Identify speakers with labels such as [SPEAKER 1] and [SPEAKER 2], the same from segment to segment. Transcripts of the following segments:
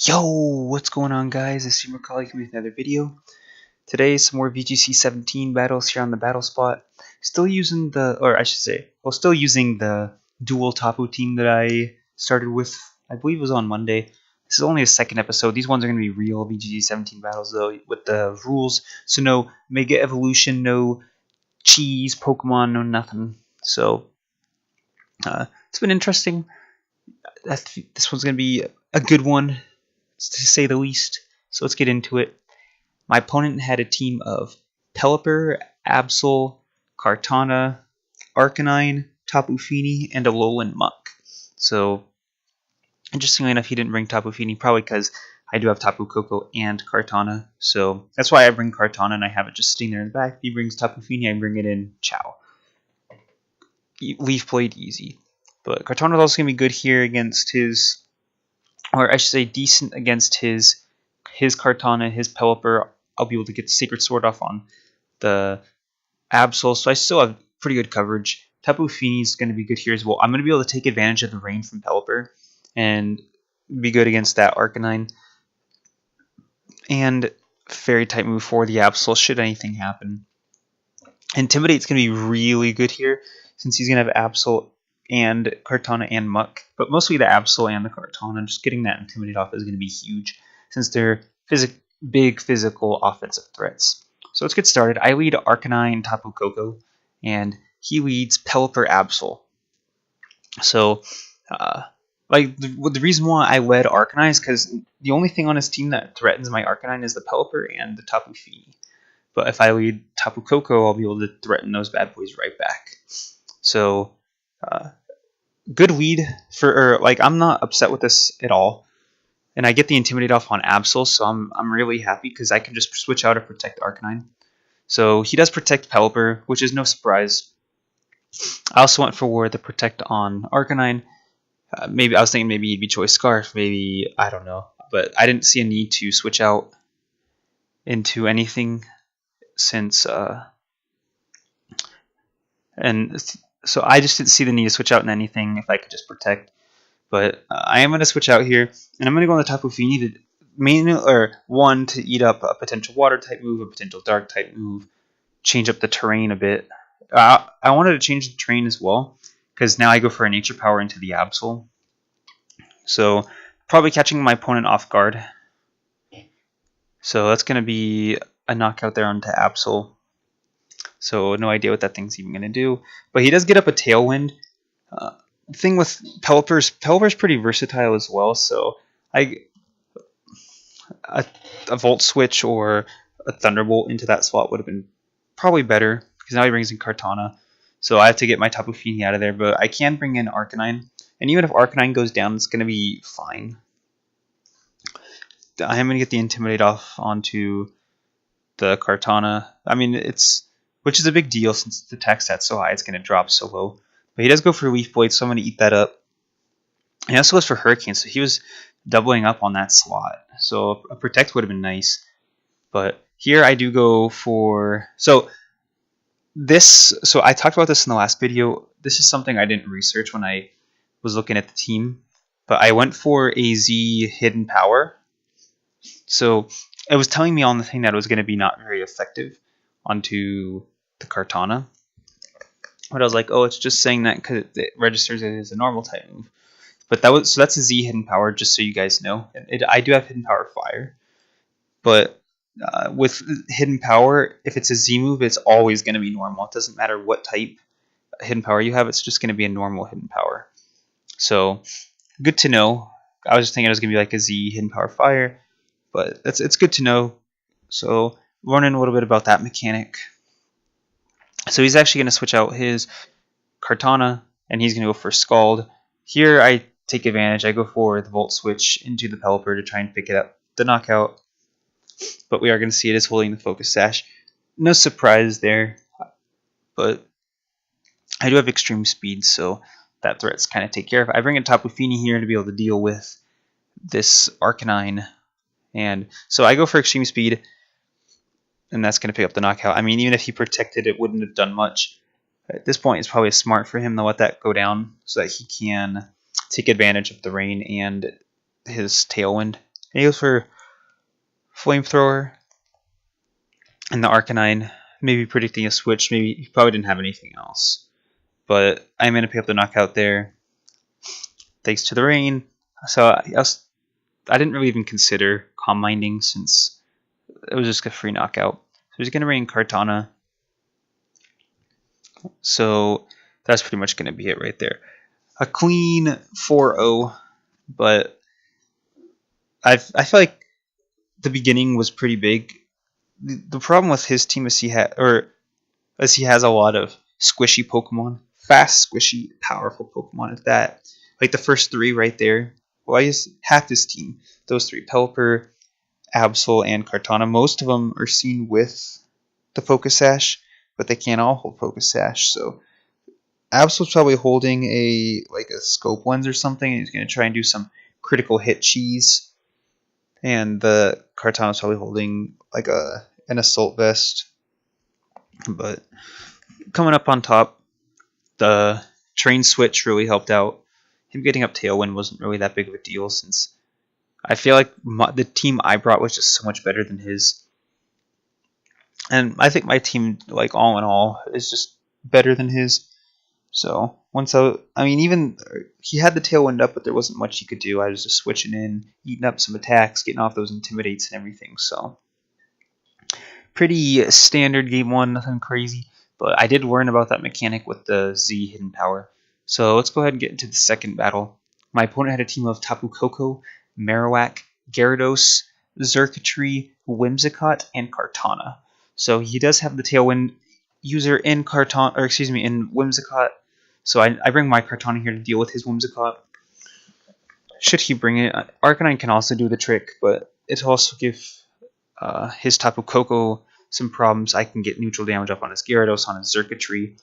[SPEAKER 1] Yo, what's going on, guys? It's your colleague with another video. Today, some more VGC 17 battles here on the battle spot. Still using still using the dual Tapu team that I started with, I believe it was on Monday. This is only a second episode. These ones are going to be real VGC 17 battles, though, with the rules. So no Mega Evolution, no cheese, Pokemon, no nothing. So, it's been interesting. This one's going to be a good one, to say the least. So let's get into it. My opponent had a team of Pelipper, Absol, Kartana, Arcanine, Tapu Fini, and a Alolan Muck. So, interestingly enough, he didn't bring Tapu Fini, probably because I do have Tapu Koko and Kartana. So that's why I bring Kartana and I have it just sitting there in the back. If he brings Tapu Fini, I bring it in. Ciao. Leaf Blade, easy. But Kartana is also going to be good here against his, or I should say decent against his Kartana, his Pelipper. I'll be able to get the Sacred Sword off on the Absol, so I still have pretty good coverage. Tapu Fini is going to be good here as well. I'm going to be able to take advantage of the rain from Pelipper and be good against that Arcanine. And Fairy type move for the Absol should anything happen. Intimidate's going to be really good here since he's going to have Absol and Kartana and Muck, but mostly the Absol and the Kartana. Just getting that Intimidate off is going to be huge since they're big physical offensive threats. So let's get started. I lead Arcanine, Tapu Koko, and he leads Pelipper, Absol. So, the reason why I led Arcanine is because the only thing on his team that threatens my Arcanine is the Pelipper and the Tapu Fini. But if I lead Tapu Koko, I'll be able to threaten those bad boys right back. So, good lead I'm not upset with this at all. And I get the Intimidate off on Absol, so I'm really happy because I can just switch out or protect Arcanine. So he does protect Pelipper, which is no surprise. I also went for the protect on Arcanine. Maybe I was thinking maybe he'd be Choice Scarf, maybe, I don't know. But I didn't see a need to switch out into anything since so I just didn't see the need to switch out in anything if I could just protect. But I am going to switch out here, and I'm going to go on the Tapu Fini to eat up a potential water type move, a potential dark type move, change up the terrain a bit. I wanted to change the terrain as well, because now I go for a nature power into the Absol. So probably catching my opponent off guard. So that's going to be a knockout there onto Absol. So no idea what that thing's even going to do. But he does get up a Tailwind. The thing with Pelipper's pretty versatile as well, so a Volt Switch or a Thunderbolt into that slot would have been probably better, because now he brings in Kartana, so I have to get my Tapu Fini out of there, but I can bring in Arcanine, and even if Arcanine goes down, it's going to be fine. I am going to get the Intimidate off onto the Kartana. I mean, which is a big deal since the attack stat's so high, it's going to drop so low. But he does go for Leaf Blade, so I'm going to eat that up. He also goes for Hurricane, so he was doubling up on that slot. So a Protect would have been nice. But here I do go for... So I talked about this in the last video. This is something I didn't research when I was looking at the team. But I went for a Z Hidden Power. So it was telling me on the thing that it was going to be not very effective onto the Kartana. But I was like, oh, it's just saying that because it registers it as a normal type move. But that's a Z Hidden Power, just so you guys know. I do have Hidden Power Fire, but with Hidden Power, if it's a Z move, it's always going to be normal. It doesn't matter what type Hidden Power you have; it's just going to be a normal Hidden Power. So good to know. I was just thinking it was going to be like a Z Hidden Power Fire, but it's good to know. So learning a little bit about that mechanic. So he's actually going to switch out his Kartana, and he's going to go for Scald. Here I take advantage. I go for the Volt Switch into the Pelipper to try and pick it up the knockout. But we are going to see it is holding the Focus Sash. No surprise there. But I do have extreme speed, so that threat's kind of take care of it. I bring in Tapu Fini here to be able to deal with this Arcanine. And so I go for extreme speed, and that's going to pick up the knockout. I mean, even if he protected, it wouldn't have done much. At this point, it's probably smart for him to let that go down so that he can take advantage of the rain and his Tailwind. And he goes for Flamethrower and the Arcanine, maybe predicting a switch. Maybe he probably didn't have anything else. But I'm going to pick up the knockout there. Thanks to the rain. So I didn't really even consider Calm Minding since it was just a free knockout. So he's going to bring Kartana. So that's pretty much going to be it right there. A clean 4-0, but I feel like the beginning was pretty big. The problem with his team is he has a lot of squishy Pokemon, fast, squishy, powerful Pokemon at that. Like the first three right there. Well, I guess half his team, those three, Pelipper, Absol, and Kartana, most of them are seen with the Focus Sash, but they can't all hold Focus Sash. So Absol's probably holding a scope lens or something, and he's going to try and do some critical hit cheese. And the Kartana's probably holding like an assault vest. But coming up on top, the train switch really helped out. Him getting up Tailwind wasn't really that big of a deal since I feel like the team I brought was just so much better than his. And I think my team, like all in all, is just better than his. So even he had the Tailwind up, but there wasn't much he could do. I was just switching in, eating up some attacks, getting off those Intimidates and everything. So pretty standard game one, nothing crazy. But I did learn about that mechanic with the Z hidden power. So let's go ahead and get into the second battle. My opponent had a team of Tapu Koko, Marowak, Gyarados, Xurkitree, Whimsicott, and Kartana. So he does have the Tailwind user in Whimsicott. So I bring my Kartana here to deal with his Whimsicott. Should he bring it? Arcanine can also do the trick, but it'll also give his Tapu Koko some problems. I can get neutral damage up on his Gyarados, on his Xurkitree.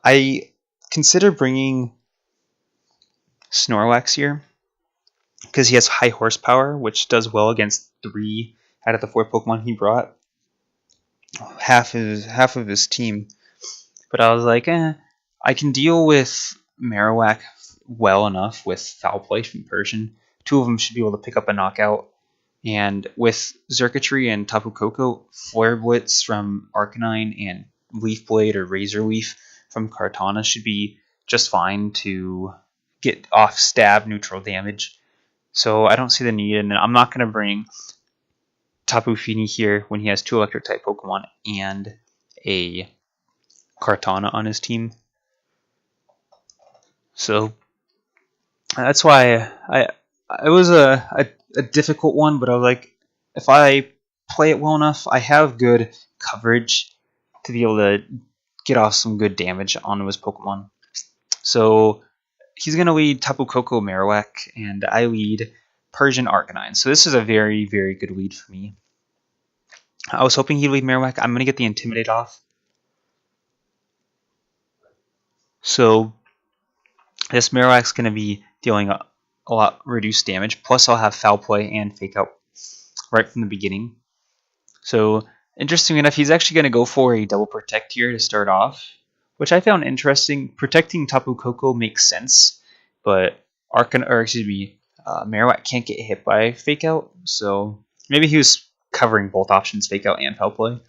[SPEAKER 1] I consider bringing Snorlax here because he has high horsepower, which does well against 3 out of the 4 Pokemon he brought. Half of his team. But I was like, I can deal with Marowak well enough with Foul Play from Persian. 2 of them should be able to pick up a knockout. And with Xurkitree and Tapu Koko, Flare Blitz from Arcanine and Leaf Blade or Razor Leaf from Kartana should be just fine to get off stab neutral damage. So I don't see the need, and I'm not going to bring Tapu Fini here when he has 2 electric type Pokemon and a Kartana on his team. So that's why it was a difficult one, but I was like, if I play it well enough, I have good coverage to be able to get off some good damage onto his Pokemon. So he's going to lead Tapu Koko Marowak, and I lead Persian Arcanine. So this is a very, very good lead for me. I was hoping he'd lead Marowak. I'm going to get the Intimidate off. So this Marowak's going to be dealing a lot reduced damage. Plus I'll have Foul Play and Fake Out right from the beginning. So interesting enough, he's actually going to go for a double protect here to start off, which I found interesting. Protecting Tapu Koko makes sense, but Marowak can't get hit by Fake Out, so maybe he was covering both options, Fake Out and Foul Play.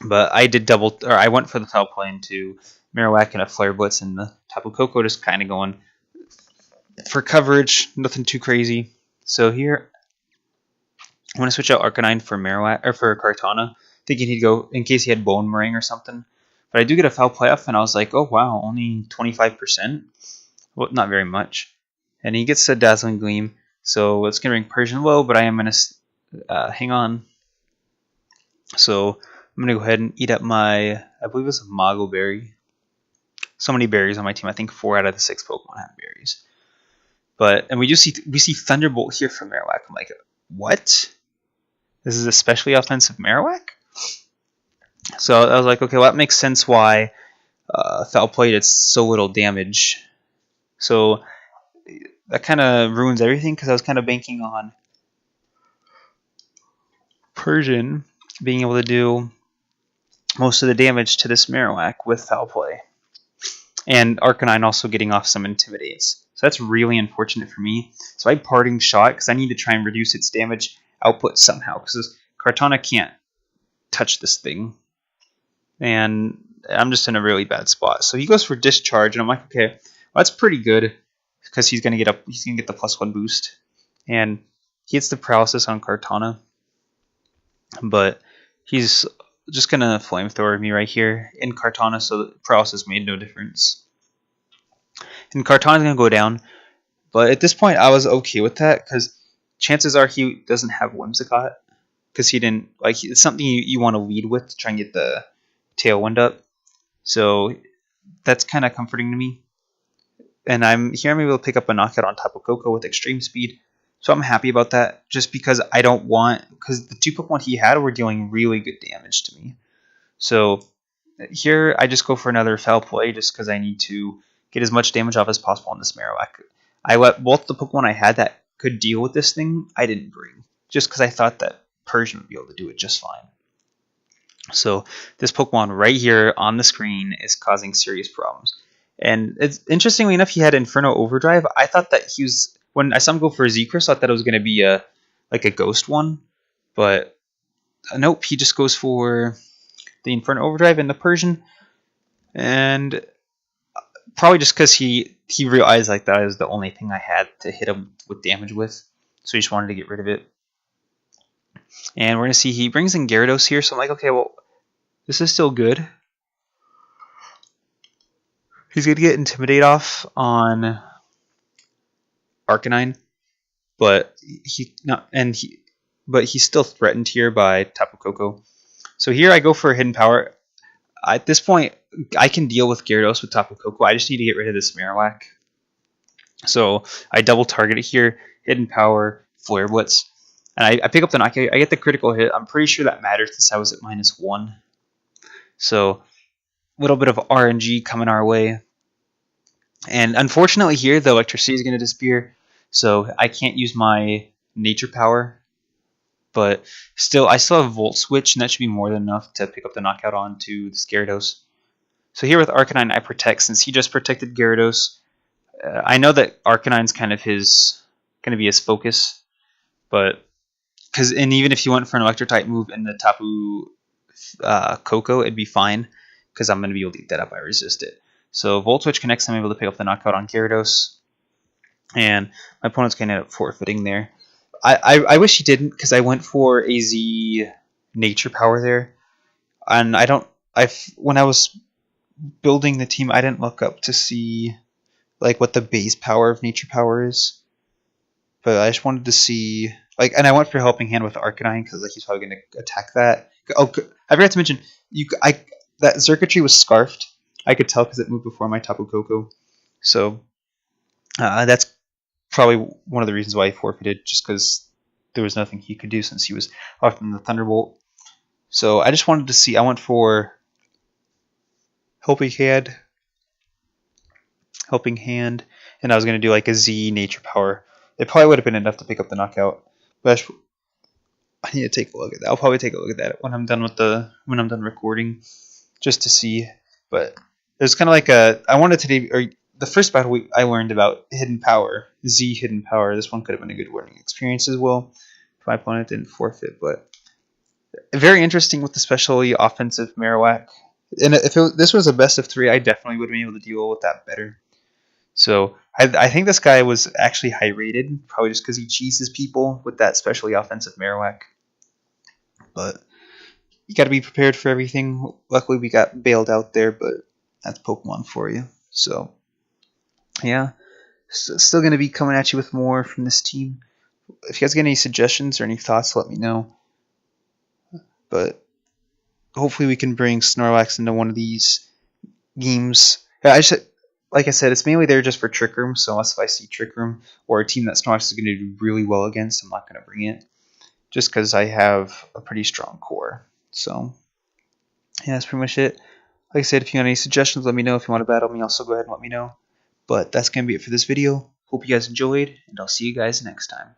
[SPEAKER 1] But I went for the Foul Play into Marowak and a Flare Blitz, and the Tapu Koko just kind of going for coverage, nothing too crazy. So here, I'm going to switch out Arcanine for Marowak or for Kartana, thinking he'd go in case he had Bone Meringue or something. But I do get a Foul Play off, and I was like, oh wow, only 25%? Well, not very much. And he gets a Dazzling Gleam, so it's going to bring Persian low, but I am going to hang on. So I'm going to go ahead and eat up my, I believe it's a Mago Berry. So many berries on my team. I think 4 out of the 6 Pokemon have berries. And we see Thunderbolt here from Marowak. I'm like, what? This is especially offensive Marowak? So I was like, okay, well that makes sense why Foul Play did so little damage. So that kind of ruins everything because I was kind of banking on Persian being able to do most of the damage to this Marowak with Foul Play. And Arcanine also getting off some Intimidates. So that's really unfortunate for me. So I parting shot because I need to try and reduce its damage output somehow, because Kartana can't touch this thing. And I'm just in a really bad spot. So he goes for discharge, and I'm like, okay, well, that's pretty good because he's gonna get the +1 boost, and he hits the paralysis on Kartana, but he's just gonna flamethrower me right here in Kartana, so the paralysis made no difference. And Kartana's gonna go down, but at this point I was okay with that because chances are he doesn't have Whimsicott, because he didn't it's something you want to lead with to try and get the Tailwind up. So that's kind of comforting to me. And I'm able to pick up a knockout on Tapu Koko with extreme speed. So I'm happy about that, just because I don't want, because the 2 Pokemon he had were dealing really good damage to me. So here I just go for another Foul Play just because I need to get as much damage off as possible on this Marowak. I let both the Pokemon I had that could deal with this thing, I didn't bring, just because I thought that Persian would be able to do it just fine. So this Pokemon right here on the screen is causing serious problems. And it's interestingly enough, he had Inferno Overdrive. I thought that he was, when I saw him go for a Z-Crest, I thought it was going to be a ghost one, but nope, he just goes for the Inferno Overdrive and the Persian, and probably just because he realized that is the only thing I had to hit him with damage with, so he just wanted to get rid of it. And we're going to see he brings in Gyarados here, so I'm like, okay, well, this is still good. He's going to get Intimidate off on Arcanine, but he's still threatened here by Tapu Koko. So here I go for a Hidden Power. At this point, I can deal with Gyarados with Tapu Koko. I just need to get rid of this Marowak. So I double target it here, Hidden Power, Flare Blitz. And I pick up the knockout. I get the critical hit. I'm pretty sure that matters since I was at -1. So a little bit of RNG coming our way. And unfortunately here, the electricity is going to disappear. So I can't use my nature power. But I still have Volt Switch, and that should be more than enough to pick up the knockout onto this Gyarados. So here with Arcanine, I protect, since he just protected Gyarados. I know that Arcanine's kind of going to be his focus, but even if he went for an Electric type move in the Tapu Koko, it'd be fine, because I'm going to be able to eat that up. I resist it. So Volt Switch connects, I'm able to pick up the knockout on Gyarados, and my opponent's going to end up forfeiting there. I wish he didn't, because I went for a Z Nature Power there, and when I was building the team, I didn't look up to see what the base power of Nature Power is, but I just wanted to see and I went for Helping Hand with Arcanine because he's probably going to attack that. Oh, I forgot to mention that Xurkitree was scarfed. I could tell because it moved before my Tapu Koko, so that's probably one of the reasons why he forfeited, just because there was nothing he could do since he was off in the Thunderbolt. So I just wanted to see. I went for Helping Hand, and I was going to do a Z Nature Power. It probably would have been enough to pick up the knockout, but I need to take a look at that. I'll probably take a look at that when I'm done recording, just to see. But there's kind of I wanted to the first battle week I learned about Hidden Power, Z Hidden Power. This one could have been a good learning experience as well if my opponent didn't forfeit. But very interesting with the specially offensive Marowak. And if this was a best of 3, I definitely would have been able to deal with that better. So I think this guy was actually high rated, probably just because he cheeses people with that specially offensive Marowak. But you got to be prepared for everything. Luckily, we got bailed out there, but that's Pokemon for you. So yeah, still going to be coming at you with more from this team. If you guys get any suggestions or any thoughts, let me know. But hopefully we can bring Snorlax into one of these games. Like I said, it's mainly there just for Trick Room, so unless if I see Trick Room or a team that Snorlax is going to do really well against, I'm not going to bring it, just because I have a pretty strong core. So yeah, that's pretty much it. Like I said, if you have any suggestions, let me know. If you want to battle me, also go ahead and let me know. But that's going to be it for this video. Hope you guys enjoyed, and I'll see you guys next time.